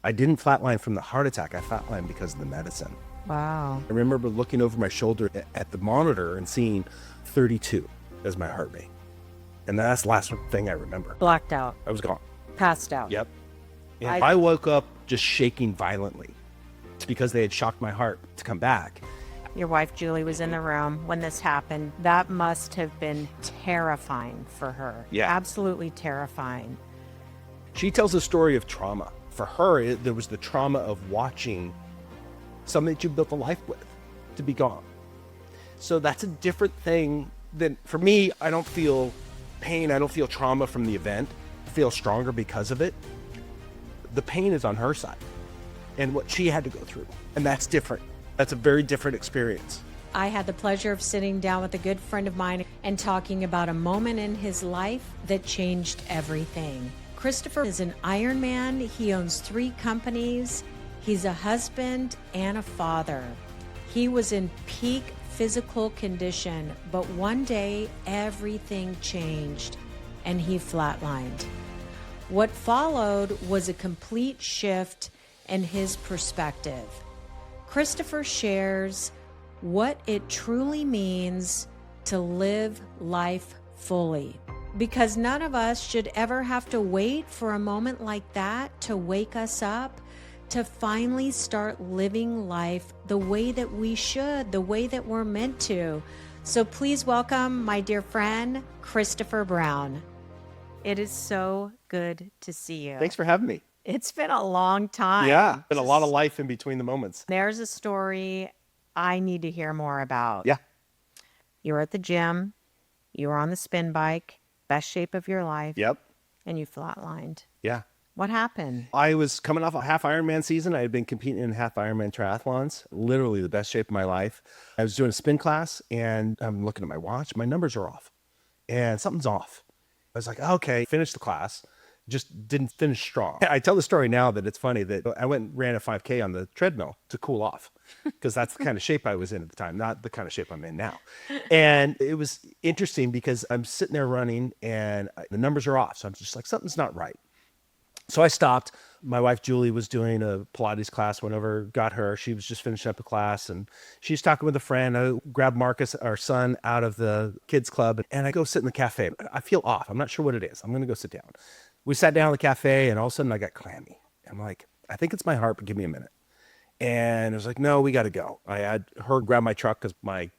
I didn't flatline from the heart attack. I flatlined because of the medicine. Wow. I remember looking over my shoulder at the monitor and seeing 32 as my heart rate. And that's the last thing I remember. Blacked out. I was gone. Passed out. Yep. And I woke up just shaking violently. It's because they had shocked my heart to come back. Your wife, Julie, was in the room when this happened. That must have been terrifying for her. Yeah. Absolutely terrifying. She tells a story of trauma. For her, there was the trauma of watching something that you built a life with to be gone. So that's a different thing than, for me, I don't feel pain. I don't feel trauma from the event. I feel stronger because of it. The pain is on her side and what she had to go through. And that's different. That's a very different experience. I had the pleasure of sitting down with a good friend of mine and talking about a moment in his life that changed everything. Christopher is an Ironman. He owns 3 companies. He's a husband and a father. He was in peak physical condition, but one day everything changed and he flatlined. What followed was a complete shift in his perspective. Christopher shares what it truly means to live life fully, because none of us should ever have to wait for a moment like that to wake us up, to finally start living life the way that we should, the way that we're meant to. So please welcome my dear friend, Christopher Brown. It is so good to see you. Thanks for having me. It's been a long time. Yeah, been a lot of life in between the moments. There's a story I need to hear more about. Yeah. You were at the gym, you were on the spin bike, best shape of your life, Yep. and you flatlined. Yeah. What happened? I was coming off a half Ironman season. I had been competing in half Ironman triathlons, literally the best shape of my life. I was doing a spin class and I'm looking at my watch. My numbers are off and something's off. I was like, okay, finished the class, just didn't finish strong. I tell the story now that it's funny that I went and ran a 5K on the treadmill to cool off because that's the kind of shape I was in at the time, not the kind of shape I'm in now. And it was interesting because I'm sitting there running and the numbers are off. So I'm just like, something's not right. So I stopped. My wife, Julie, was doing a Pilates class, went over, got her. She was just finishing up a class and she's talking with a friend. I grabbed Marcus, our son, out of the kids club and I go sit in the cafe. I feel off. I'm not sure what it is. I'm going to go sit down. We sat down in the cafe and all of a sudden I got clammy. I'm like, I think it's my heart, but give me a minute. And I was like, no, we got to go. I had her grab my truck because my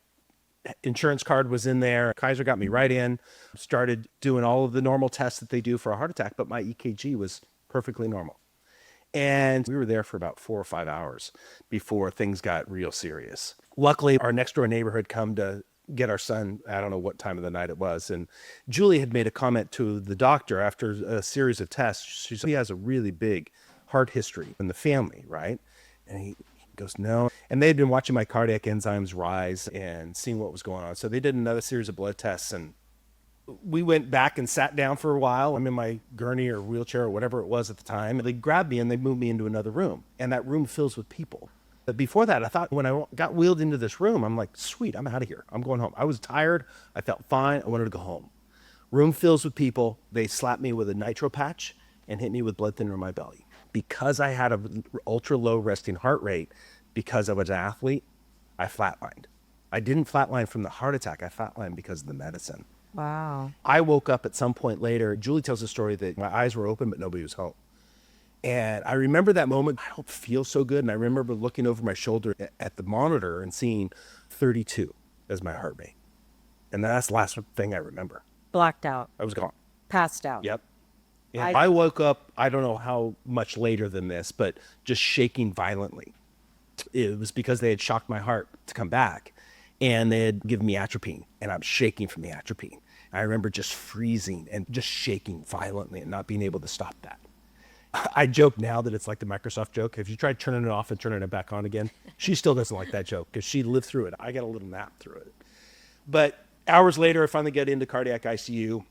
insurance card was in there. Kaiser got me right in, started doing all of the normal tests that they do for a heart attack, but my EKG was perfectly normal. And we were there for about 4 or 5 hours before things got real serious. Luckily, our next door neighbor had come to get our son. I don't know what time of the night it was. And Julie had made a comment to the doctor after a series of tests. She said, he has a really big heart history in the family, right? And he goes, no. And they'd been watching my cardiac enzymes rise and seeing what was going on. So they did another series of blood tests and we went back and sat down for a while. I'm in my gurney or wheelchair or whatever it was at the time. They grabbed me and they moved me into another room. And that room fills with people. But before that, I thought when I got wheeled into this room, I'm like, sweet, I'm out of here. I'm going home. I was tired. I felt fine. I wanted to go home. Room fills with people. They slapped me with a nitro patch and hit me with blood thinner in my belly. Because I had an ultra low resting heart rate, because I was an athlete, I flatlined. I didn't flatline from the heart attack. I flatlined because of the medicine. Wow. I woke up at some point later. Julie tells a story that my eyes were open, but nobody was home. And I remember that moment. I don't feel so good. And I remember looking over my shoulder at the monitor and seeing 32 as my heart rate. And that's the last thing I remember. Blacked out. I was gone. Passed out. Yep. And I woke up, I don't know how much later than this, but just shaking violently. It was because they had shocked my heart to come back. And they had given me atropine, and I'm shaking from the atropine. I remember just freezing and just shaking violently and not being able to stop that. I joke now that it's like the Microsoft joke. If you try turning it off and turning it back on again, she still doesn't like that joke because she lived through it. I got a little nap through it. But hours later, I finally get into cardiac ICU.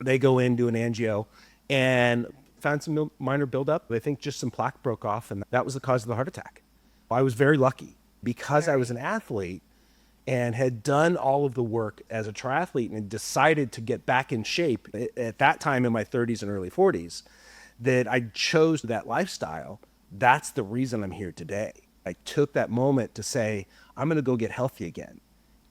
They go in, do an angio, and found some minor buildup. I think just some plaque broke off, and that was the cause of the heart attack. I was very lucky because I was an athlete and had done all of the work as a triathlete and decided to get back in shape at that time in my 30s and early 40s, that I chose that lifestyle That's the reason I'm here today. I took that moment to say, I'm going to go get healthy again.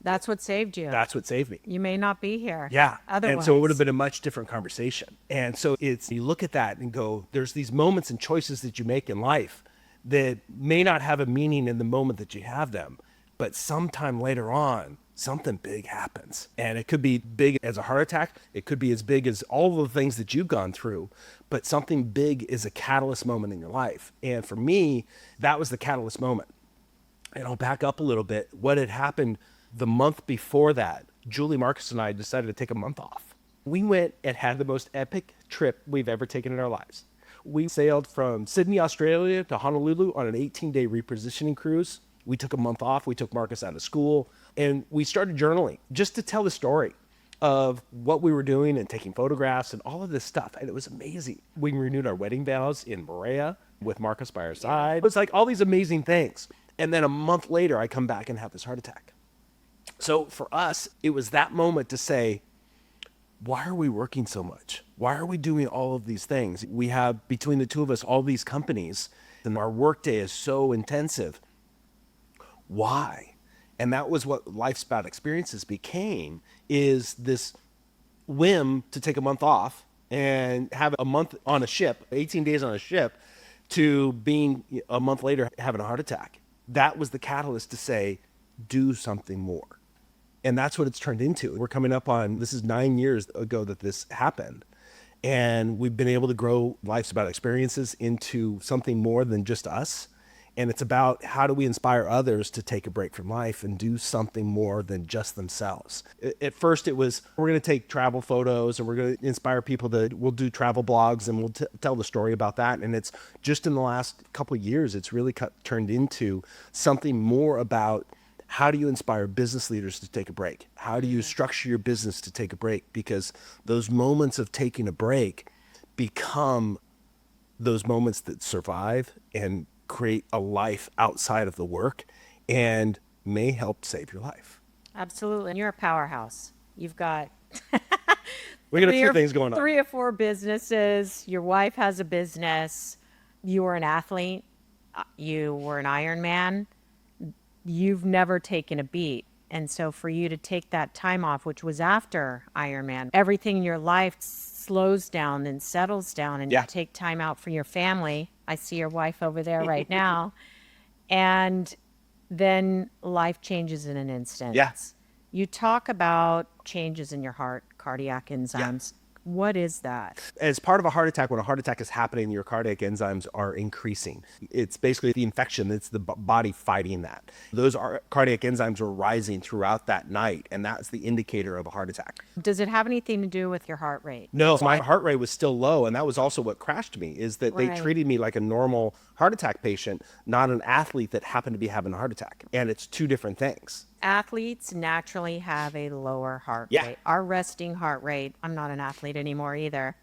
That's what saved you. That's what saved me. You may not be here. Yeah. Otherwise. And so it would have been a much different conversation. And so you look at that and go, there's these moments and choices that you make in life that may not have a meaning in the moment that you have them, but sometime later on, something big happens. And it could be big as a heart attack. It could be as big as all the things that you've gone through, but something big is a catalyst moment in your life. And for me, that was the catalyst moment. And I'll back up a little bit. What had happened the month before that, Julie, Marcus, and I decided to take a month off. We went and had the most epic trip we've ever taken in our lives. We sailed from Sydney, Australia to Honolulu on an 18-day repositioning cruise. We took a month off. We took Marcus out of school and we started journaling just to tell the story of what we were doing and taking photographs and all of this stuff. And it was amazing. We renewed our wedding vows in Moorea with Marcus by our side. It was like all these amazing things. And then a month later, I come back and have this heart attack. So for us, it was that moment to say, why are we working so much? Why are we doing all of these things? We have, between the two of us, all these companies, and our workday is so intensive. Why? And that was what Life's About Experiences became, is this whim to take a month off and have a month on a ship, 18 days on a ship, to being a month later having a heart attack. That was the catalyst to say, do something more. And that's what it's turned into. We're coming up on, this is 9 years ago that this happened. And we've been able to grow Life's About Experiences into something more than just us. And it's about how do we inspire others to take a break from life and do something more than just themselves. At first it was, we're going to take travel photos and we're going to inspire people we'll do travel blogs and we'll tell the story about that. And it's just in the last couple of years, it's really turned into something more about how do you inspire business leaders to take a break? How do you structure your business to take a break? Because those moments of taking a break become those moments that survive and create a life outside of the work and may help save your life. Absolutely. And you're a powerhouse. You've got We got a few things going on. 3 or 4 businesses. Your wife has a business. You were an athlete. You were an Ironman. You've never taken a beat. And so for you to take that time off, which was after Ironman, everything in your life slows down and settles down, and you take time out for your family. I see your wife over there right now. And then life changes in an instant. Yes. You talk about changes in your heart, cardiac enzymes. What is that? As part of a heart attack, when a heart attack is happening, your cardiac enzymes are increasing. It's basically the infection. It's the body fighting that. Those cardiac enzymes are rising throughout that night, and that's the indicator of a heart attack. Does it have anything to do with your heart rate? No, my heart rate was still low, and that was also what crashed me, is that they treated me like a normal heart attack patient, not an athlete that happened to be having a heart attack. And it's two different things. Athletes naturally have a lower heart rate. Our resting heart rate, I'm not an athlete anymore either.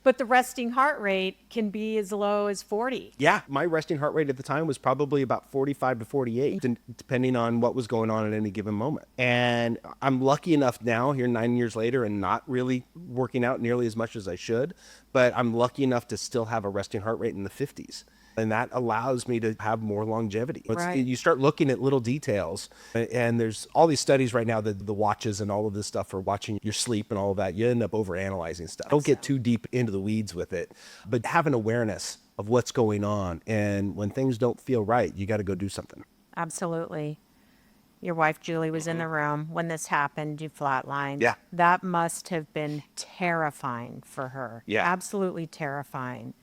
But the resting heart rate can be as low as 40. Yeah, my resting heart rate at the time was probably about 45 to 48, depending on what was going on at any given moment. And I'm lucky enough now, here 9 years later, and not really working out nearly as much as I should, but I'm lucky enough to still have a resting heart rate in the 50s. And that allows me to have more longevity. You start looking at little details, and there's all these studies right now that the watches and all of this stuff for watching your sleep and all of that, you end up overanalyzing stuff. Don't get too deep into the weeds with it, but have an awareness of what's going on. And when things don't feel right, you got to go do something. Absolutely. Your wife, Julie, was in the room when this happened. You flatlined. Yeah. That must have been terrifying for her. Yeah. Absolutely terrifying.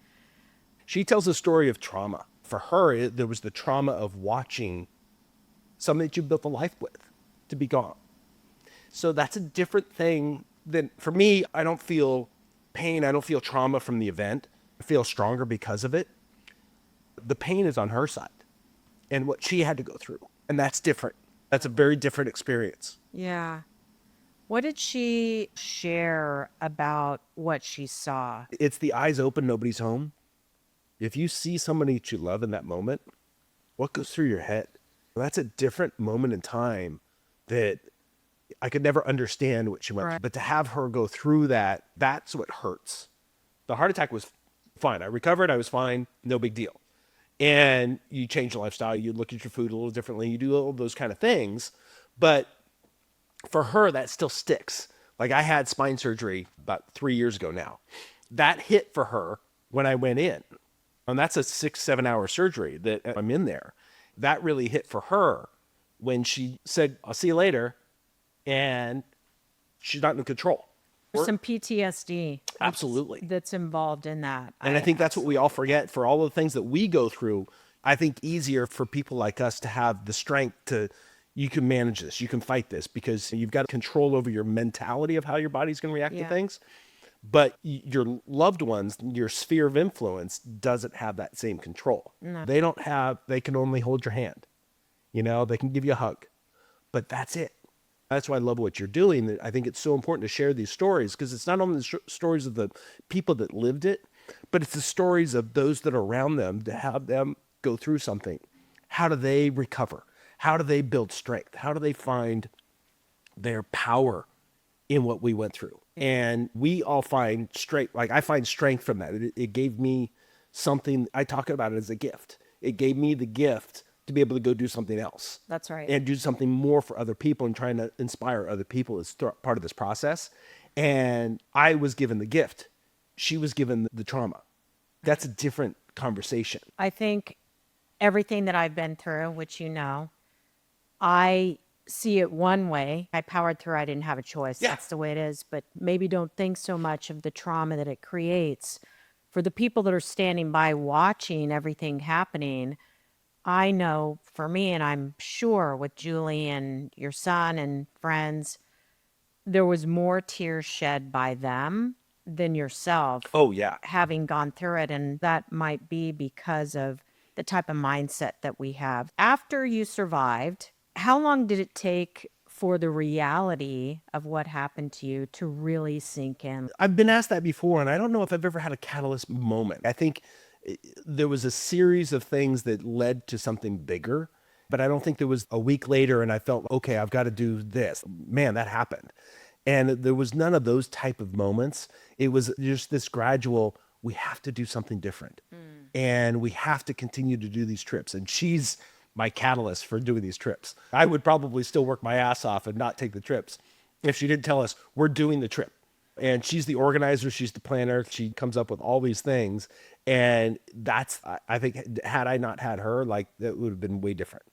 She tells a story of trauma. For her, there was the trauma of watching something that you built a life with to be gone. So that's a different thing than, for me, I don't feel pain. I don't feel trauma from the event. I feel stronger because of it. The pain is on her side and what she had to go through. And that's different. That's a very different experience. Yeah. What did she share about what she saw? It's the eyes open, nobody's home. If you see somebody that you love in that moment, what goes through your head? That's a different moment in time that I could never understand what she went through. But to have her go through that, that's what hurts. The heart attack was Fine. I recovered. I was fine. No big deal. And you change your lifestyle. You look at your food a little differently. You do all those kind of things. But for her, that still sticks. Like I had spine surgery about 3 years ago now. That hit for her when I went in. And that's a 6-7 hour surgery that I'm in there. That really hit for her when she said, I'll see you later. And she's not in control. There's some PTSD. Absolutely. That's involved in that. And I think that's what we all forget for all the things that we go through. I think easier for people like us to have the strength to, you can manage this, you can fight this because you've got control over your mentality of how your body's going to react to things. But your loved ones, your sphere of influence doesn't have that same control. No. They can only hold your hand. They can give you a hug, but that's it. That's why I love what you're doing. I think it's so important to share these stories because it's not only the stories of the people that lived it, but it's the stories of those that are around them to have them go through something. How do they recover? How do they build strength? How do they find their power in what we went through? And we all find strength. Like I find strength from that. It gave me something. I talk about it as a gift. It gave me the gift to be able to go do something else. That's right. And do something more for other people and trying to inspire other people is part of this process. And I was given the gift. She was given the trauma. That's a different conversation. I think everything that I've been through, which I see it one way. I powered through. I didn't have a choice. Yeah. That's the way it is. But maybe don't think so much of the trauma that it creates. For the people that are standing by watching everything happening, I know for me, and I'm sure with Julie and your son and friends, there was more tears shed by them than yourself. Oh, yeah. Having gone through it. And that might be because of the type of mindset that we have. After you survived, how long did it take for the reality of what happened to you to really sink in? I've been asked that before, and I don't know if I've ever had a catalyst moment. I think there was a series of things that led to something bigger, but I don't think there was a week later and I felt, okay, I've got to do this. Man, that happened. And there was none of those type of moments. It was just this gradual, we have to do something different. And we have to continue to do these trips. And she's my catalyst for doing these trips. I would probably still work my ass off and not take the trips if she didn't tell us we're doing the trip. And she's the organizer, she's the planner, she comes up with all these things. And that's, I think, had I not had her, like, that would have been way different.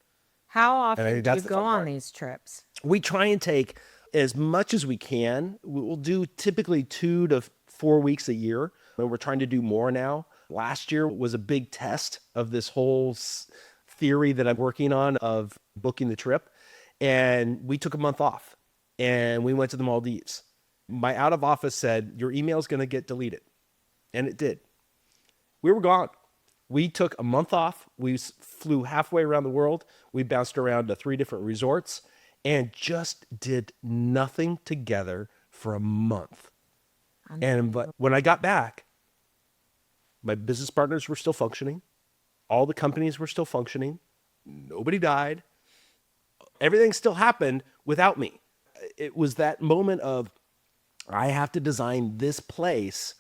How often do you go on these trips? We try and take as much as we can. We'll do typically 2 to 4 weeks a year, and we're trying to do more now. Last year was a big test of this whole theory that I'm working on of booking the trip. And we took a month off, and we went to the Maldives. My out of office said, your email is going to get deleted. And it did. We were gone. We took a month off. We flew halfway around the world. We bounced around to 3 different resorts and just did nothing together for a month. But when I got back, my business partners were still functioning. All the companies were still functioning. Nobody died. Everything still happened without me. It was that moment of, I have to design this place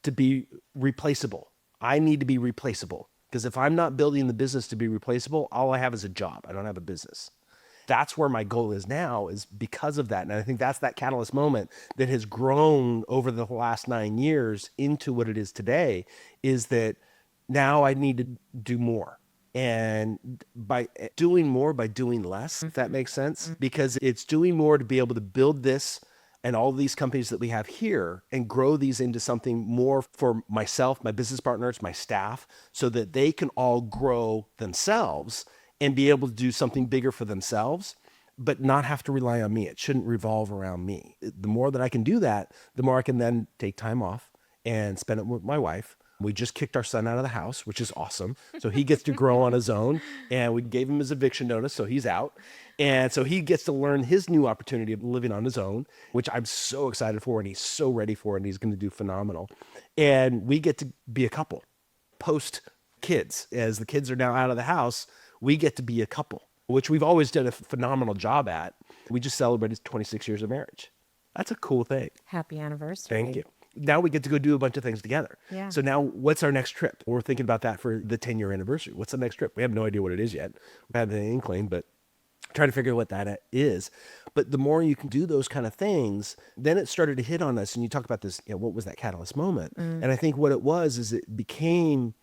to be replaceable. I need to be replaceable because if I'm not building the business to be replaceable, all I have is a job. I don't have a business. That's where my goal is now, is because of that. And I think that's that catalyst moment that has grown over the last 9 years into what it is today, is that now I need to do more. And by doing more, by doing less, if that makes sense, because it's doing more to be able to build this and all these companies that we have here and grow these into something more for myself, my business partners, my staff, so that they can all grow themselves and be able to do something bigger for themselves, but not have to rely on me. It shouldn't revolve around me. The more that I can do that, the more I can then take time off and spend it with my wife. We just kicked our son out of the house, which is awesome. So he gets to grow on his own, and we gave him his eviction notice, so he's out. And so he gets to learn his new opportunity of living on his own, which I'm so excited for, and he's so ready for, and he's going to do phenomenal. And we get to be a couple post kids. As the kids are now out of the house, we get to be a couple, which we've always done a phenomenal job at. We just celebrated 26 years of marriage. That's a cool thing. Happy anniversary. Thank you. now we get to go do a bunch of things together. Yeah. So now what's our next trip? We're thinking about that for the 10-year anniversary. What's the next trip? We have no idea what it is yet. We have an inkling, but trying to figure out what that is. But the more you can do those kind of things, then it started to hit on us. And you talk about this, what was that catalyst moment? And I think what it was is it became,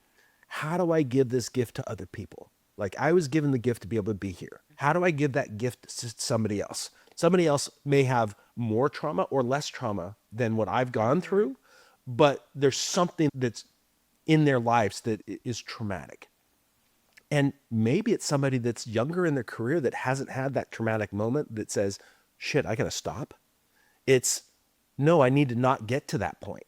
how do I give this gift to other people? Like, I was given the gift to be able to be here. How do I give that gift to somebody else? Somebody else may have more trauma or less trauma than what I've gone through, but there's something that's in their lives that is traumatic. And maybe it's somebody that's younger in their career that hasn't had that traumatic moment that says, shit, I got to stop. It's, no, I need to not get to that point.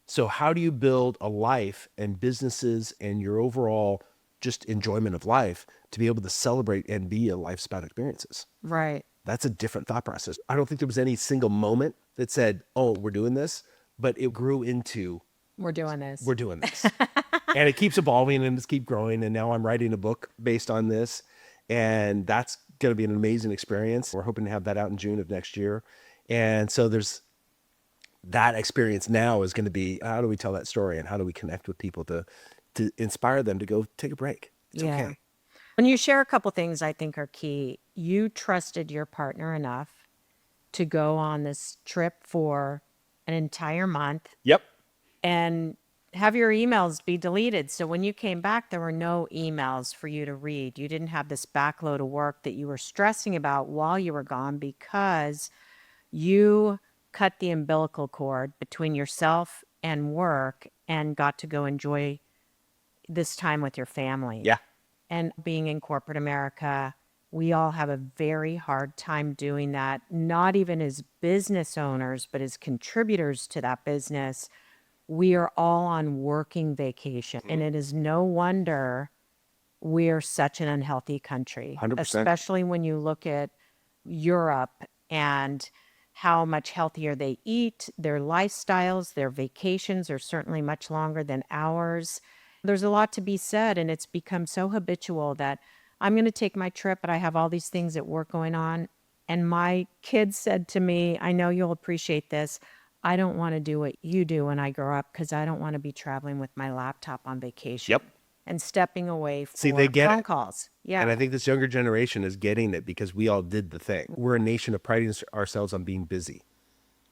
So how do you build a life and businesses and your overall just enjoyment of life to be able to celebrate and be a life's about experiences? Right. That's a different thought process. I don't think there was any single moment that said, oh, we're doing this, but it grew into, We're doing this. we're doing this. And it keeps evolving and it's keep growing. And now I'm writing a book based on this. And that's going to be an amazing experience. We're hoping to have that out in June of next year. And so there's that experience now is going to be, how do we tell that story and how do we connect with people to inspire them to go take a break? It's okay. When you share a couple things I think are key, you trusted your partner enough to go on this trip for an entire month Yep. and have your emails be deleted. So when you came back, there were no emails for you to read. You didn't have this backload of work that you were stressing about while you were gone because you cut the umbilical cord between yourself and work and got to go enjoy this time with your family. Yeah. And being in corporate America, we all have a very hard time doing that, not even as business owners, but as contributors to that business. We are all on working vacation. And it is no wonder we're such an unhealthy country, 100%. especially when you look at Europe and how much healthier they eat, their lifestyles, their vacations are certainly much longer than ours. There's a lot to be said, and it's become so habitual that I'm going to take my trip, but I have all these things at work going on. And my kids said to me, I know you'll appreciate this, I don't want to do what you do when I grow up because I don't want to be traveling with my laptop on vacation. Yep. And stepping away for See, they get phone it. calls. Yeah. And I think this younger generation is getting it because we all did the thing. We're a nation of priding ourselves on being busy.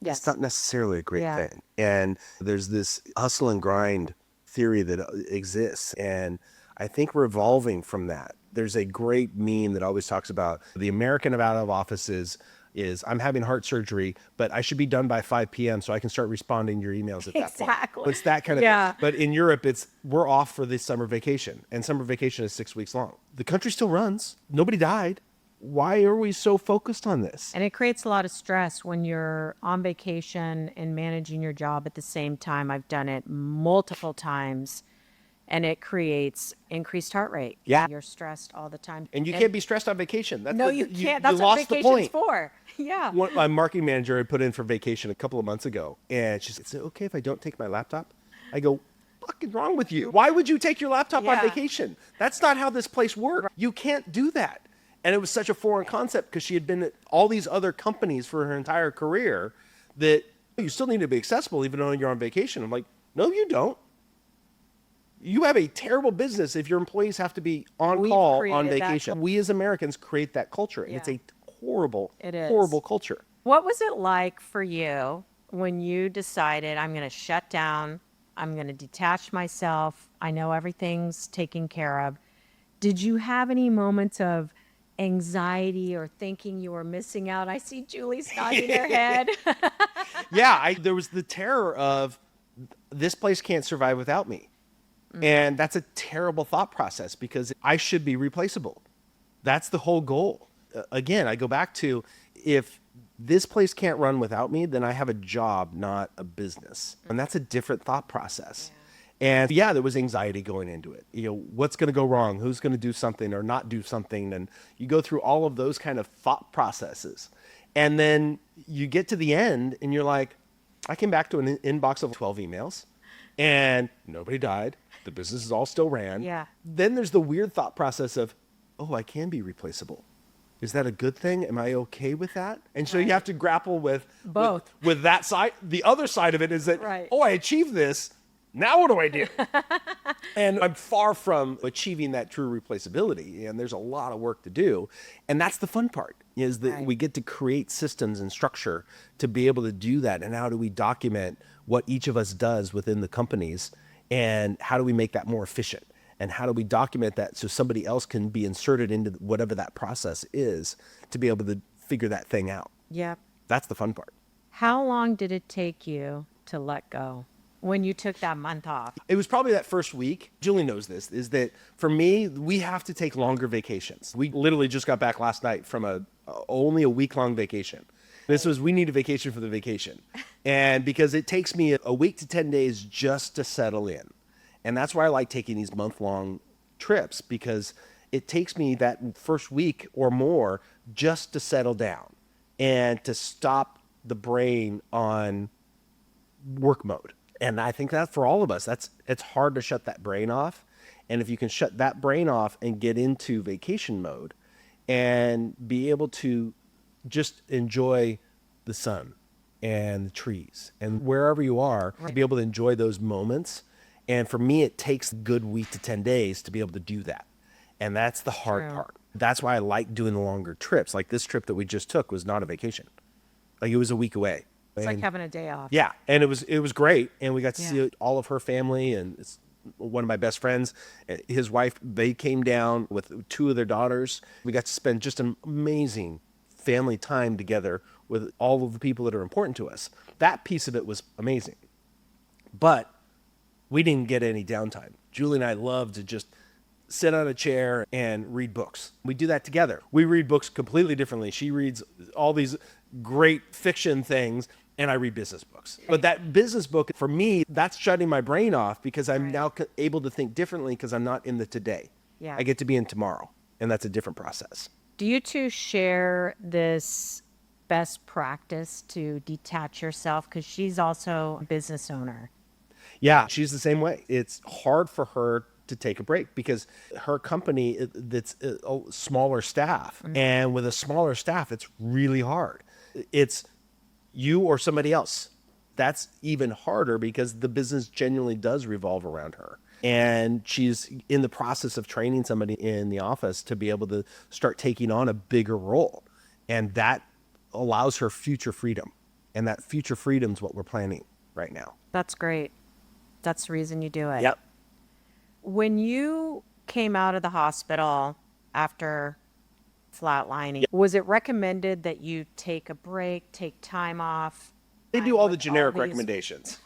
Yes. It's not necessarily a great thing. And there's this hustle and grind theory that exists. And I think we're evolving from that. There's a great meme that always talks about the American of out of offices is I'm having heart surgery, but I should be done by 5 p.m. so I can start responding to your emails at that point. Exactly. It's that kind of thing. But in Europe, it's we're off for this summer vacation, and summer vacation is 6 weeks long. The country still runs. Nobody died. Why are we so focused on this? And it creates a lot of stress when you're on vacation and managing your job at the same time. I've done it multiple times, and it creates increased heart rate. Yeah. You're stressed all the time. And you can't be stressed on vacation. That's No, what, you can't. That's you what lost the vacation's point. for. Yeah. My marketing manager I put in for vacation a couple of months ago, and she said, "Is it okay if I don't take my laptop?" I go, "Fucking wrong with you? Why would you take your laptop on vacation? That's not how this place works. You can't do that." And it was such a foreign concept because she had been at all these other companies for her entire career that you still need to be accessible even though you're on vacation. I'm like, no, you don't. You have a terrible business if your employees have to be on call on vacation. We as Americans create that culture, and it's a horrible, horrible culture. What was it like for you when you decided I'm going to shut down, I'm going to detach myself, I know everything's taken care of? Did you have any moments of anxiety or thinking you were missing out? I see Julie's nodding her head. There was the terror of this place can't survive without me. And that's a terrible thought process because I should be replaceable. That's the whole goal. Again, I go back to if this place can't run without me, then I have a job, not a business. And that's a different thought process. And there was anxiety going into it. What's going to go wrong? Who's going to do something or not do something? And you go through all of those kind of thought processes. And then you get to the end and you're like, I came back to an inbox of 12 emails and nobody died. The business is all still ran. Yeah. Then there's the weird thought process of, oh, I can be replaceable. Is that a good thing? Am I okay with that? And so you have to grapple with Both. with that side. The other side of it is that, Right. oh, I achieved this. Now what do I do? And I'm far from achieving that true replaceability. And there's a lot of work to do. And that's the fun part, is that Right. we get to create systems and structure to be able to do that. And how do we document what each of us does within the companies? And how do we make that more efficient? And how do we document that so somebody else can be inserted into whatever that process is to be able to figure that thing out? Yep. That's the fun part. How long did it take you to let go when you took that month off? It was probably that first week. Julie knows this, is that for me, we have to take longer vacations. We literally just got back last night from only a week-long vacation. We need a vacation for the vacation. And because it takes me a week to 10 days just to settle in. And that's why I like taking these month-long trips, because it takes me that first week or more just to settle down and to stop the brain on work mode. And I think that for all of us, it's hard to shut that brain off. And if you can shut that brain off and get into vacation mode and be able to just enjoy the sun and the trees and wherever you are, to be able to enjoy those moments. And for me, it takes a good week to 10 days to be able to do that. And that's the hard part. That's why I like doing the longer trips. Like this trip that we just took was not a vacation. Like it was a week away. It's like having a day off. Yeah, and it was great, and we got to see all of her family, and it's one of my best friends, his wife. They came down with two of their daughters. We got to spend just an amazing family time together with all of the people that are important to us. That piece of it was amazing, but we didn't get any downtime. Julie and I love to just sit on a chair and read books. We do that together. We read books completely differently. She reads all these great fiction things, and I read business books. But that business book, for me, that's shutting my brain off, because I'm now able to think differently because I'm not in the today. Yeah. I get to be in tomorrow, and that's a different process. Do you two share this best practice to detach yourself? Because she's also a business owner. Yeah, she's the same way. It's hard for her to take a break because her company, that's a smaller staff. And with a smaller staff, it's really hard. It's you or somebody else. That's even harder because the business genuinely does revolve around her. And she's in the process of training somebody in the office to be able to start taking on a bigger role. And that allows her future freedom. And that future freedom is what we're planning right now. That's great. That's the reason you do it. Yep. When you came out of the hospital after flatlining, was it recommended that you take a break, take time off? They do all the With generic these- recommendations.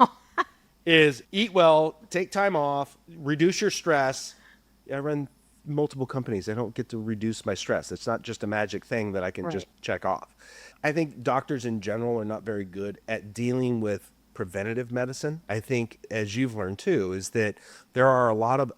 Is eat well, take time off, reduce your stress. I run multiple companies. I don't get to reduce my stress. It's not just a magic thing that I can just check off. I think doctors in general are not very good at dealing with preventative medicine. I think, as you've learned too, is that there are a lot of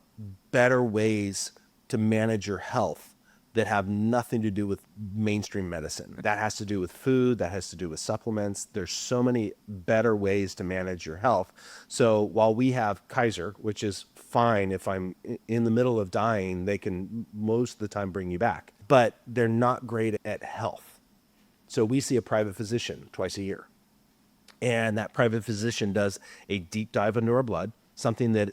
better ways to manage your health that have nothing to do with mainstream medicine. That has to do with food, that has to do with supplements. There's so many better ways to manage your health. So while we have Kaiser, which is fine if I'm in the middle of dying, they can most of the time bring you back, but they're not great at health. So we see a private physician twice a year. And that private physician does a deep dive into our blood, something that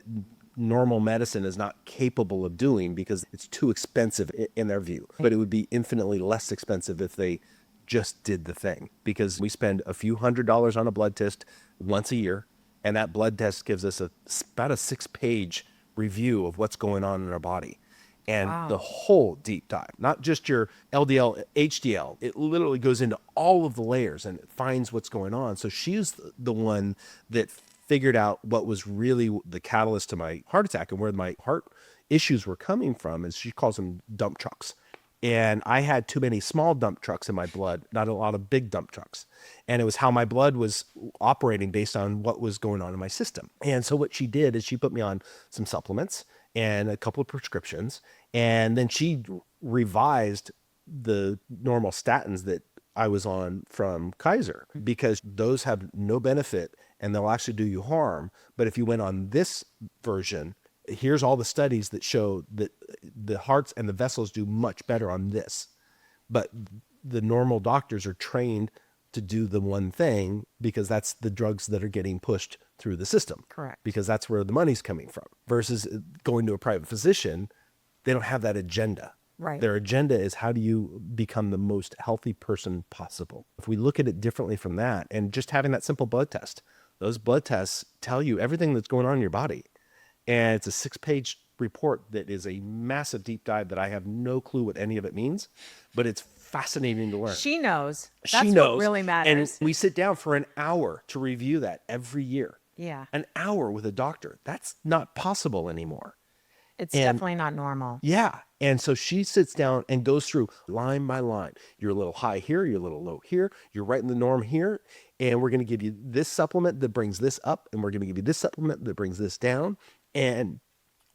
normal medicine is not capable of doing because it's too expensive in their view. But it would be infinitely less expensive if they just did the thing, because we spend a few $100s on a blood test once a year. And that blood test gives us about a 6-page review of what's going on in our body. And the whole deep dive, not just your LDL, HDL, it literally goes into all of the layers and it finds what's going on. So she's the one that figured out what was really the catalyst to my heart attack and where my heart issues were coming from. And she calls them dump trucks. And I had too many small dump trucks in my blood, not a lot of big dump trucks. And it was how my blood was operating based on what was going on in my system. And so what she did is she put me on some supplements and a couple of prescriptions. And then she revised the normal statins that I was on from Kaiser, because those have no benefit and they'll actually do you harm. But if you went on this version, here's all the studies that show that the hearts and the vessels do much better on this. But the normal doctors are trained to do the one thing because that's the drugs that are getting pushed through the system. Correct. Because that's where the money's coming from. Versus going to a private physician, they don't have that agenda. Right. Their agenda is how do you become the most healthy person possible? If we look at it differently from that, and just having that simple blood test, those blood tests tell you everything that's going on in your body. And it's a 6-page report that is a massive deep dive that I have no clue what any of it means, but it's fascinating to learn. She knows. That's She knows. what really matters. And we sit down for an hour to review that every year. Yeah. An hour with a doctor. That's not possible anymore. It's definitely not normal. Yeah. And so she sits down and goes through line by line. You're a little high here, you're a little low here, you're right in the norm here. And we're going to give you this supplement that brings this up. And we're going to give you this supplement that brings this down. And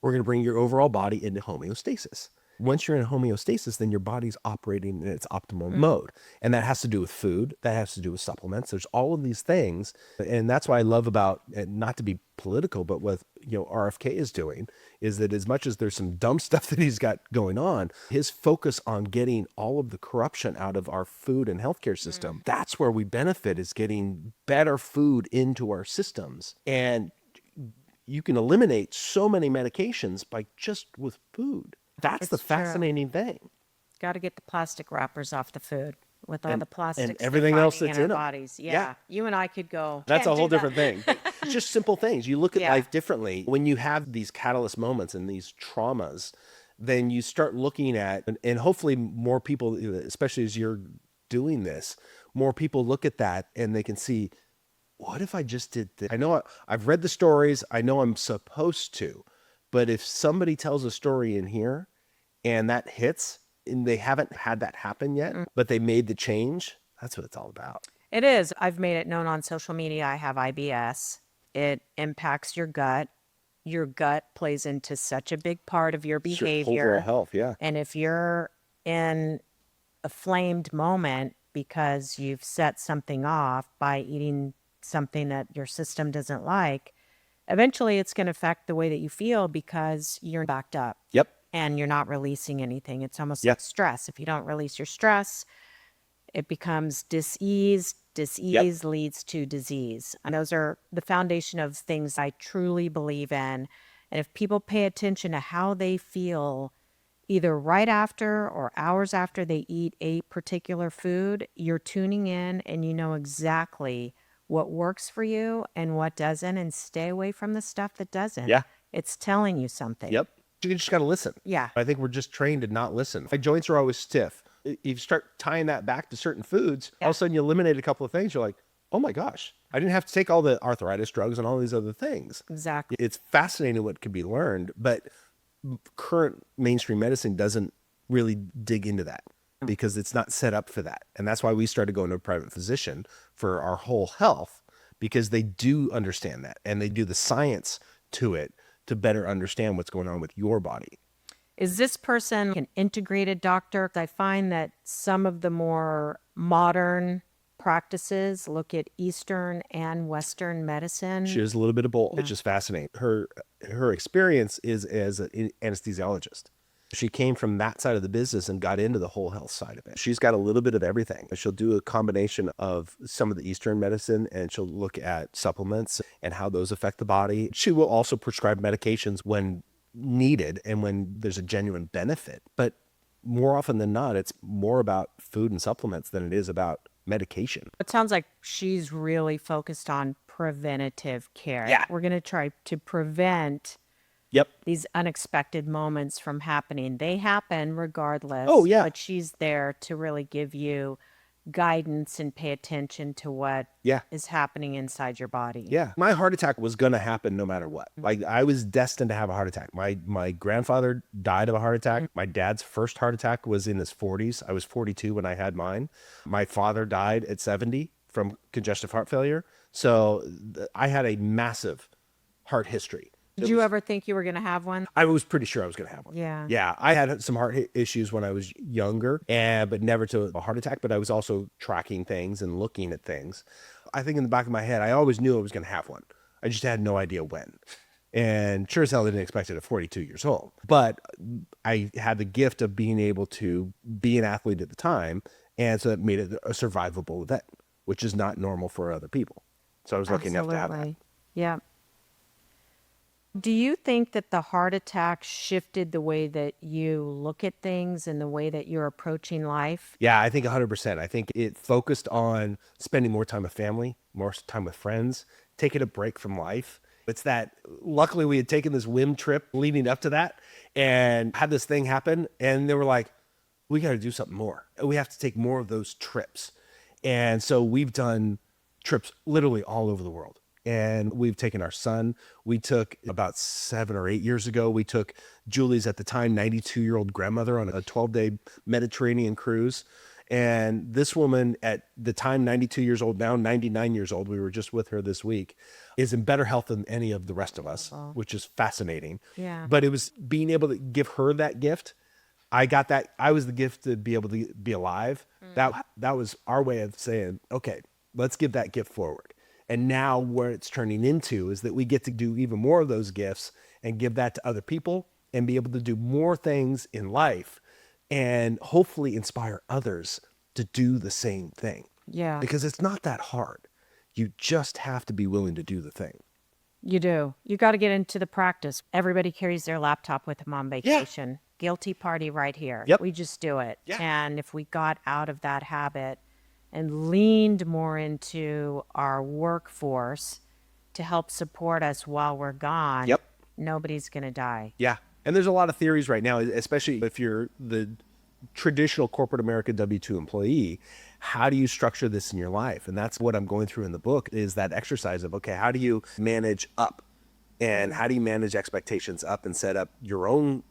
we're going to bring your overall body into homeostasis. Once you're in homeostasis, then your body's operating in its optimal mode. And that has to do with food. That has to do with supplements. There's all of these things. And that's why I love about, and not to be political, but what RFK is doing is that as much as there's some dumb stuff that he's got going on, his focus on getting all of the corruption out of our food and healthcare system, that's where we benefit, is getting better food into our systems. And you can eliminate so many medications by just with food. That's the fascinating thing. Got to get the plastic wrappers off the food with all the plastics and everything else they're that's finding in our 'em. bodies. Yeah. Yeah. You and I could go. That's Can't a whole do that. different thing. It's just simple things. You look at Yeah. life differently. When you have these catalyst moments and these traumas, then you start looking at, and hopefully more people, especially as you're doing this, more people look at that and they can see, what if I just did this? I know I've read the stories. I know I'm supposed to, but if somebody tells a story in here and that hits, and they haven't had that happen yet, but they made the change, that's what it's all about. It is. I've made it known on social media. I have IBS. It impacts your gut. Your gut plays into such a big part of your behavior. Overall health, yeah. And if you're in a flamed moment because you've set something off by eating something that your system doesn't like, eventually it's going to affect the way that you feel because you're backed up. Yep. And you're not releasing anything. It's almost Yeah. like stress. If you don't release your stress, it becomes dis-ease. Dis-ease leads to disease. And those are the foundation of things I truly believe in. And if people pay attention to how they feel either right after or hours after they eat a particular food, you're tuning in and you know exactly what works for you and what doesn't, and stay away from the stuff that doesn't. Yeah. It's telling you something. Yep. You just got to listen. Yeah. I think we're just trained to not listen. My joints are always stiff. You start tying that back to certain foods, all of a sudden you eliminate a couple of things. You're like, oh my gosh, I didn't have to take all the arthritis drugs and all these other things. Exactly. It's fascinating what can be learned, but current mainstream medicine doesn't really dig into that because it's not set up for that. And that's why we started going to a private physician for our whole health, because they do understand that and they do the science to it to better understand what's going on with your body. Is this person an integrated doctor? I find that some of the more modern practices look at Eastern and Western medicine. She does a little bit of both, which is fascinating. Her experience is as an anesthesiologist. She came from that side of the business and got into the whole health side of it. She's got a little bit of everything. She'll do a combination of some of the Eastern medicine, and she'll look at supplements and how those affect the body. She will also prescribe medications when needed and when there's a genuine benefit. But more often than not, it's more about food and supplements than it is about medication. It sounds like she's really focused on preventative care. Yeah. We're going to try to prevent Yep. these unexpected moments from happening. They happen regardless. Oh, yeah. But she's there to really give you guidance and pay attention to what Yeah. is happening inside your body. Yeah. My heart attack was going to happen no matter what. Like, I was destined to have a heart attack. My grandfather died of a heart attack. My dad's first heart attack was in his 40s. I was 42 when I had mine. My father died at 70 from congestive heart failure. So I had a massive heart history. Did you ever think you were going to have one? I was pretty sure I was going to have one. Yeah. Yeah. I had some heart issues when I was younger, but never to a heart attack. But I was also tracking things and looking at things. I think in the back of my head, I always knew I was going to have one. I just had no idea when. And sure as hell, I didn't expect it at 42 years old. But I had the gift of being able to be an athlete at the time. And so that made it a survivable event, which is not normal for other people. So I was lucky enough to have that. Absolutely. Yeah. Do you think that the heart attack shifted the way that you look at things and the way that you're approaching life? Yeah, I think 100%. I think it focused on spending more time with family, more time with friends, taking a break from life. It's that luckily we had taken this whim trip leading up to that and had this thing happen. And they were like, we got to do something more. We have to take more of those trips. And so we've done trips literally all over the world. And we've taken our son. We took about 7 or 8 years ago, we took Julie's at the time 92-year-old grandmother on a 12-day Mediterranean cruise. And this woman at the time, 92 years old, now 99 years old, we were just with her this week, is in better health than any of the rest of us, which is fascinating. Yeah. But it was being able to give her that gift. I got that. I was the gift to be able to be alive. That was our way of saying, okay, let's give that gift forward. And now where it's turning into is that we get to do even more of those gifts and give that to other people and be able to do more things in life and hopefully inspire others to do the same thing. Yeah. Because it's not that hard. You just have to be willing to do the thing. You do. You got to get into the practice. Everybody carries their laptop with them on vacation. Guilty party right here. Yep. We just do it. Yeah. And if we got out of that habit and leaned more into our workforce to help support us while we're gone, Yep. nobody's going to die. Yeah. And there's a lot of theories right now, especially if you're the traditional corporate America W-2 employee. How do you structure this in your life? And that's what I'm going through in the book is that exercise of, okay, how do you manage up? And how do you manage expectations up and set up your own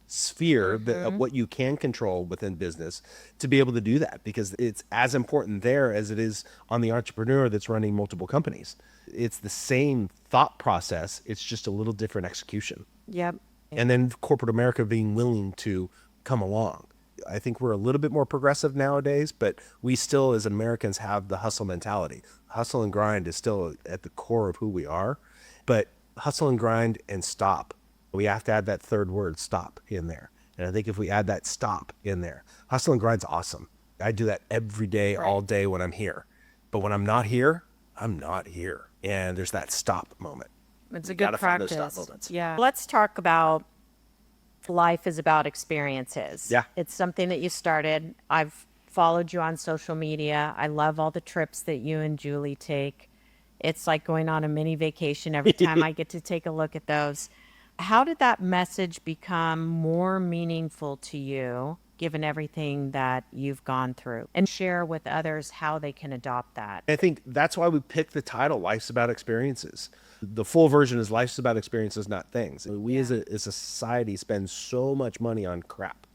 sphere of what you can control within business to be able to do that? Because it's as important there as it is on the entrepreneur that's running multiple companies. It's the same thought process. It's just a little different execution. Yep. And then corporate America being willing to come along. I think we're a little bit more progressive nowadays, but we still as Americans have the hustle mentality. Hustle and grind is still at the core of who we are, but hustle and grind and stop. We have to add that third word, stop, in there. And I think if we add that stop in there, hustle and grind's awesome. I do that every day, all day when I'm here. But when I'm not here, I'm not here. And there's that stop moment. It's a You good gotta find those practice. stop moments. Yeah. Let's talk about life is about experiences. Yeah. It's something that you started. I've followed you on social media. I love all the trips that you and Julie take. It's like going on a mini vacation every time I get to take a look at those. How did that message become more meaningful to you, given everything that you've gone through? And share with others how they can adopt that. I think that's why we picked the title, Life's About Experiences. The full version is Life's About Experiences, not things. We as a society spend so much money on crap.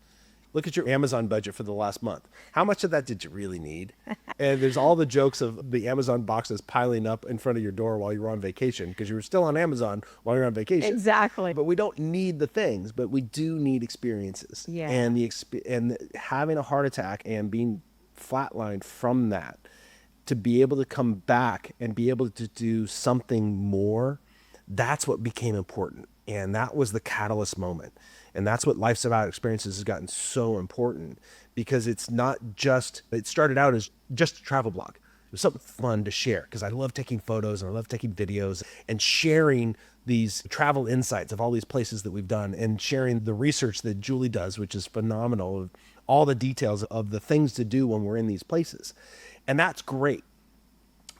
Look at your Amazon budget for the last month. How much of that did you really need? And there's all the jokes of the Amazon boxes piling up in front of your door while you're on vacation because you were still on Amazon while you're on vacation. Exactly. But we don't need the things, but we do need experiences. Yeah. And having a heart attack and being flatlined from that, to be able to come back and be able to do something more, that's what became important. And that was the catalyst moment. And that's what Life's About Experiences has gotten so important because it's not just, it started out as just a travel blog. It was something fun to share because I love taking photos and I love taking videos and sharing these travel insights of all these places that we've done and sharing the research that Julie does, which is phenomenal, of all the details of the things to do when we're in these places. And that's great.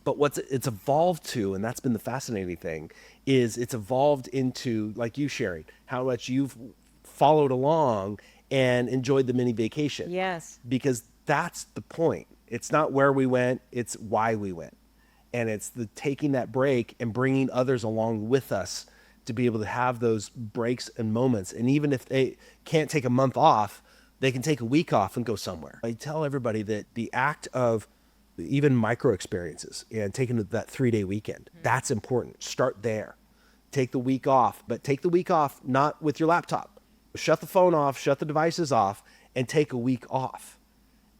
But what's it's evolved to, and that's been the fascinating thing, is it's evolved into, like you sharing, how much you've followed along and enjoyed the mini vacation. Yes. Because that's the point. It's not where we went, it's why we went. And it's the taking that break and bringing others along with us to be able to have those breaks and moments. And even if they can't take a month off, they can take a week off and go somewhere. I tell everybody that the act of even micro experiences and taking that 3-day weekend, that's important. Start there. Take the week off, but take the week off not with your laptop. Shut the phone off, shut the devices off, and take a week off.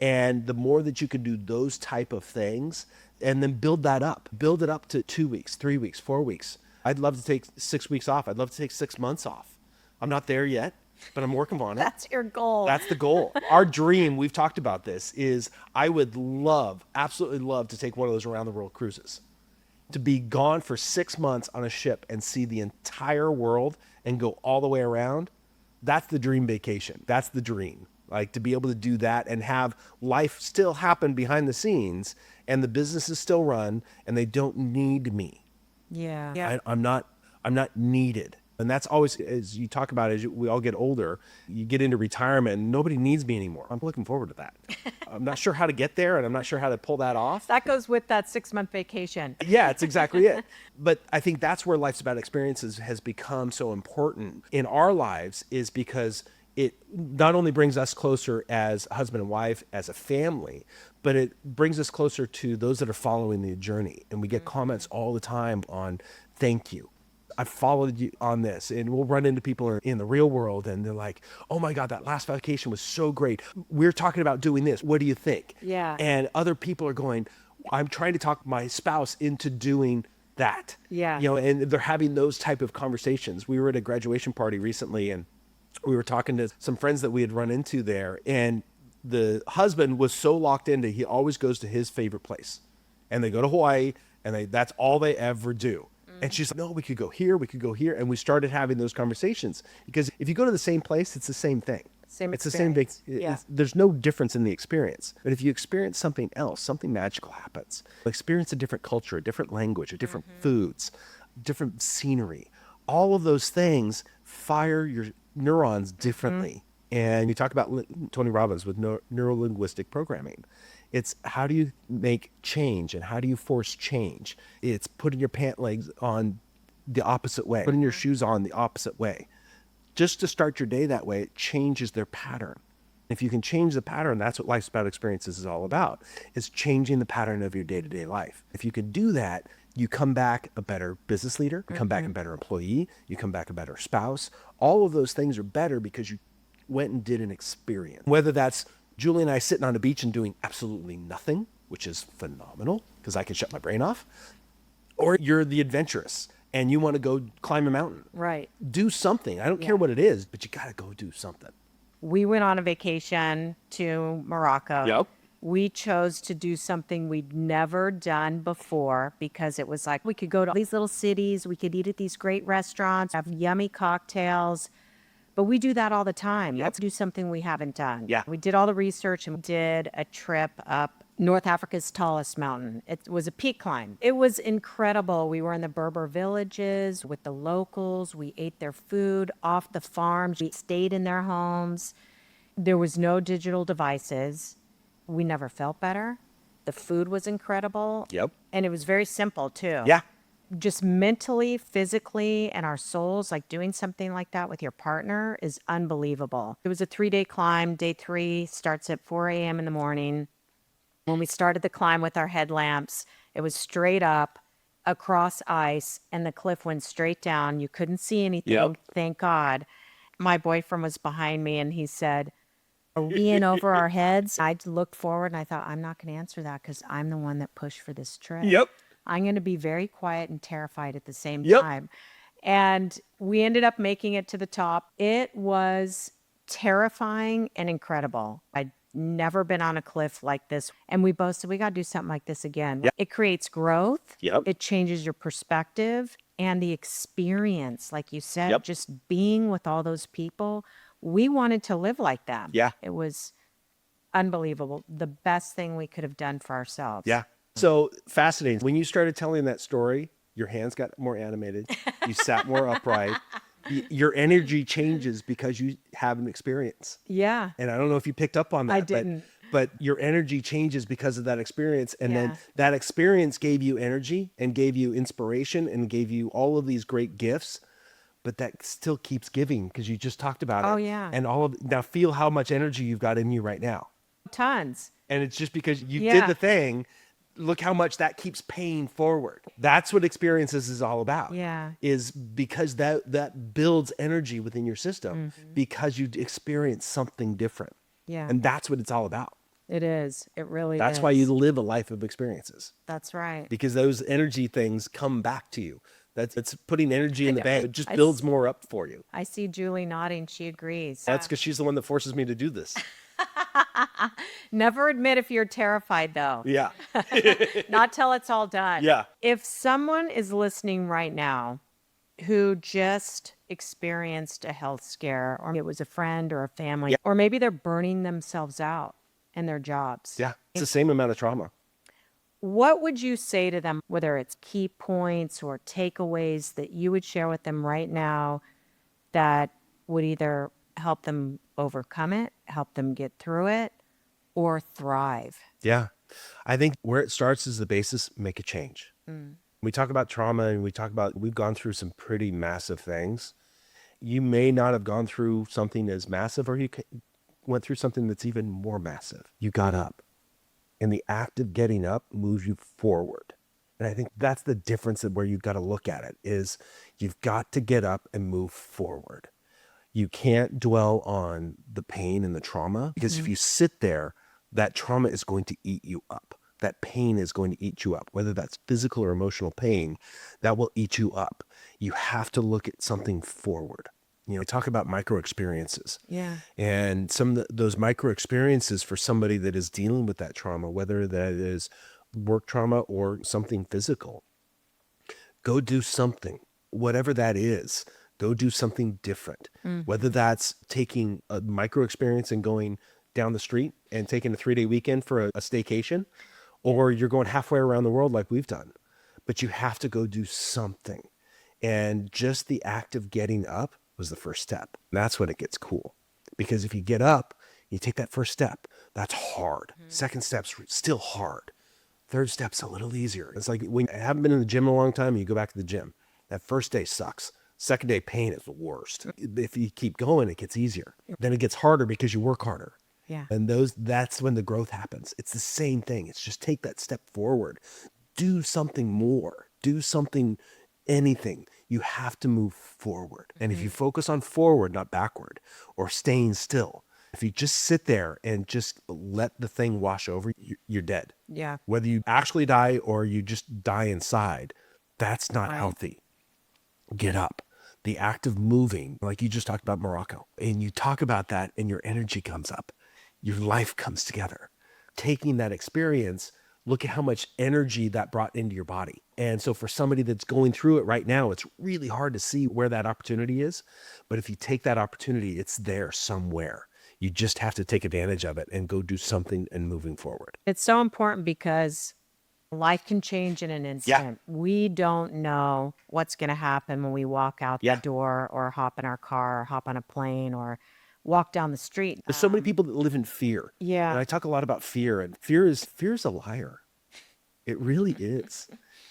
And the more that you can do those type of things, and then build that up. Build it up to 2 weeks, 3 weeks, 4 weeks. I'd love to take 6 weeks off. I'd love to take 6 months off. I'm not there yet, but I'm working on it. That's your goal. That's the goal. Our dream, we've talked about this, is I would love, absolutely love to take one of those around the world cruises. To be gone for 6 months on a ship and see the entire world and go all the way around. That's the dream vacation. That's the dream. Like to be able to do that and have life still happen behind the scenes and the businesses still run and they don't need me. Yeah. I'm not needed. And that's always, as you talk about, we all get older, you get into retirement and nobody needs me anymore. I'm looking forward to that. I'm not sure how to get there and I'm not sure how to pull that off. That goes with that 6-month vacation. Yeah, it's exactly it. But I think that's where Life's About Experiences has become so important in our lives, is because it not only brings us closer as husband and wife, as a family, but it brings us closer to those that are following the journey. And we get comments all the time on thank you. I followed you on this, and we'll run into people in the real world and they're like, oh my God, that last vacation was so great. We're talking about doing this. What do you think? Yeah. And other people are going, I'm trying to talk my spouse into doing that. Yeah. And they're having those type of conversations. We were at a graduation party recently and we were talking to some friends that we had run into there, and the husband was so locked into, he always goes to his favorite place, and they go to Hawaii and that's all they ever do. And she's like, no, we could go here, we could go here. And we started having those conversations because if you go to the same place, it's the same thing. Same it's experience. the same. Yeah. There's no difference in the experience. But if you experience something else, something magical happens. Experience a different culture, a different language, a different foods, different scenery. All of those things fire your neurons differently. And you talk about Tony Robbins with neuro-linguistic programming. It's how do you make change and how do you force change? It's putting your pant legs on the opposite way, putting your shoes on the opposite way. Just to start your day that way, it changes their pattern. If you can change the pattern, that's what Life's About Experiences is all about, is changing the pattern of your day-to-day life. If you can do that, you come back a better business leader, you come back a better employee, you come back a better spouse. All of those things are better because you went and did an experience. Whether that's Julie and I sitting on a beach and doing absolutely nothing, which is phenomenal because I can shut my brain off, or you're the adventurous and you want to go climb a mountain. Right. Do something. I don't care what it is, but you got to go do something. We went on a vacation to Morocco. Yep. We chose to do something we'd never done before because it was like we could go to these little cities, we could eat at these great restaurants, have yummy cocktails. But we do that all the time. Let's do something we haven't done. Yeah. We did all the research and did a trip up North Africa's tallest mountain. It was a peak climb. It was incredible. We were in the Berber villages with the locals. We ate their food off the farms. We stayed in their homes. There was no digital devices. We never felt better. The food was incredible. Yep. And it was very simple too. Yeah. Just mentally, physically, and our souls, like doing something like that with your partner is unbelievable. It was a 3-day climb. Day 3 starts at 4 a.m. in the morning. When we started the climb with our headlamps, it was straight up across ice and the cliff went straight down. You couldn't see anything, Yep. thank God. My boyfriend was behind me and he said, are we in over our heads? I looked forward and I thought, I'm not going to answer that because I'm the one that pushed for this trip. Yep. I'm going to be very quiet and terrified at the same Yep. time. And we ended up making it to the top. It was terrifying and incredible. I'd never been on a cliff like this. And we both said, we got to do something like this again. Yep. It creates growth. Yep. It changes your perspective and the experience. Like you said, Yep. just being with all those people. We wanted to live like them. Yeah. It was unbelievable. The best thing we could have done for ourselves. Yeah. So fascinating. When you started telling that story, your hands got more animated. You sat more upright. Your energy changes because you have an experience. Yeah. And I don't know if you picked up on that. I didn't. But your energy changes because of that experience. And Yeah. then that experience gave you energy and gave you inspiration and gave you all of these great gifts. But that still keeps giving because you just talked about it. Oh, yeah. And now feel how much energy you've got in you right now. Tons. And it's just because you Yeah. did the thing. Look how much that keeps paying forward. That's what experiences is all about. Yeah. Is because that builds energy within your system because you experience something different. Yeah. And that's what it's all about. It is. It really is. That's why you live a life of experiences, That's right. because those energy things come back to you. It's putting energy in the bank. It just I builds more up for you. I see Julie nodding. She agrees. That's because she's the one that forces me to do this. Never admit if you're terrified, though. Yeah. Not till it's all done. Yeah. If someone is listening right now who just experienced a health scare, or it was a friend or a family, Yeah. or maybe they're burning themselves out in their jobs. Yeah. It's the same amount of trauma. What would you say to them, whether it's key points or takeaways that you would share with them right now that would either help them overcome it, help them get through it, or thrive? Yeah. I think where it starts is the basis, make a change. We talk about trauma and we've gone through some pretty massive things. You may not have gone through something as massive, or went through something that's even more massive. You got up, and the act of getting up moves you forward. And I think that's the difference of where you've got to look at it is you've got to get up and move forward. You can't dwell on the pain and the trauma, because if you sit there, that trauma is going to eat you up. That pain is going to eat you up, whether that's physical or emotional pain, that will eat you up. You have to look at something forward. You know, talk about micro experiences. Yeah. And some of those micro experiences for somebody that is dealing with that trauma, whether that is work trauma or something physical, go do something, whatever that is. Go do something different, whether that's taking a micro experience and going down the street and taking a 3-day weekend for a staycation, or you're going halfway around the world like we've done. But you have to go do something. And just the act of getting up was the first step. And that's when it gets cool. Because if you get up, you take that first step, that's hard. Second step's still hard. Third step's a little easier. It's like when you haven't been in the gym in a long time, you go back to the gym. That first day sucks. Second day pain is the worst. If you keep going, it gets easier. Then it gets harder because you work harder. Yeah. And that's when the growth happens. It's the same thing. It's just take that step forward. Do something more. Do something, anything. You have to move forward. And if you focus on forward, not backward, or staying still, if you just sit there and just let the thing wash over, you're dead. Yeah. Whether you actually die or you just die inside, that's not healthy. Get up. The act of moving, like you just talked about Morocco, and you talk about that and your energy comes up. Your life comes together. Taking that experience, look at how much energy that brought into your body. And so for somebody that's going through it right now, it's really hard to see where that opportunity is. But if you take that opportunity, it's there somewhere. You just have to take advantage of it and go do something and moving forward. It's so important because life can change in an instant. We don't know what's going to happen when we walk out the door or hop in our car or hop on a plane or walk down the street. There's so many people that live in fear. Yeah. And I talk a lot about fear, and fear is a liar. It really is.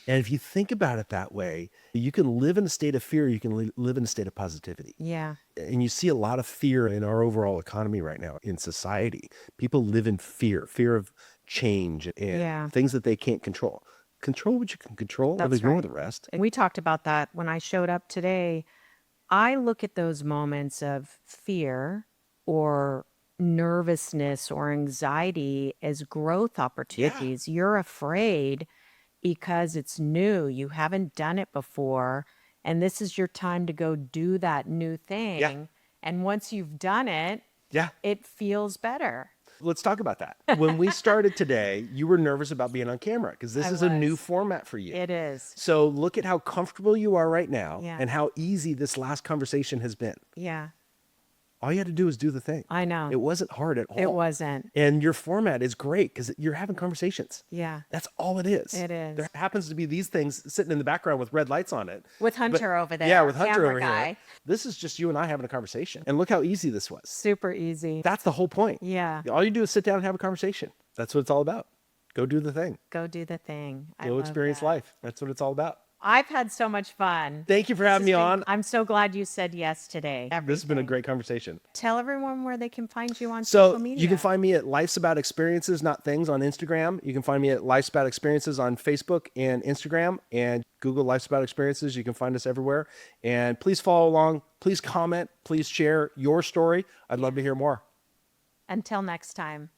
And if you think about it that way, you can live in a state of fear, you can live in a state of positivity. Yeah. And you see a lot of fear in our overall economy right now in society. People live in fear of change and things that they can't control. Control what you can control and ignore the rest. And we talked about that when I showed up today. I look at those moments of fear or nervousness or anxiety as growth opportunities. You're afraid because it's new. You haven't done it before. And this is your time to go do that new thing. Yeah. And once you've done it, it feels better. Let's talk about that. When we started today, you were nervous about being on camera because this is a new format for you. It is. So look at how comfortable you are right now Yeah. and how easy this last conversation has been. Yeah. All you had to do is do the thing. I know. It wasn't hard at all. It wasn't. And your format is great because you're having conversations. Yeah. That's all it is. It is. There happens to be these things sitting in the background with red lights on it. With Hunter over there. Yeah, with Hunter camera over guy. here. This is just you and I having a conversation. And look how easy this was. Super easy. That's the whole point. Yeah. All you do is sit down and have a conversation. That's what it's all about. Go do the thing. Go do the thing. I Go love experience that. life. That's what it's all about. I've had so much fun. Thank you for having me on. I'm so glad you said yes today. This has been a great conversation. Tell everyone where they can find you on So social media. you can find me at Life's About Experiences, Not Things on Instagram. You can find me at Life's About Experiences on Facebook and Instagram, and Google Life's About Experiences. You can find us everywhere. And please follow along. Please comment. Please share your story. I'd love to hear more. Until next time.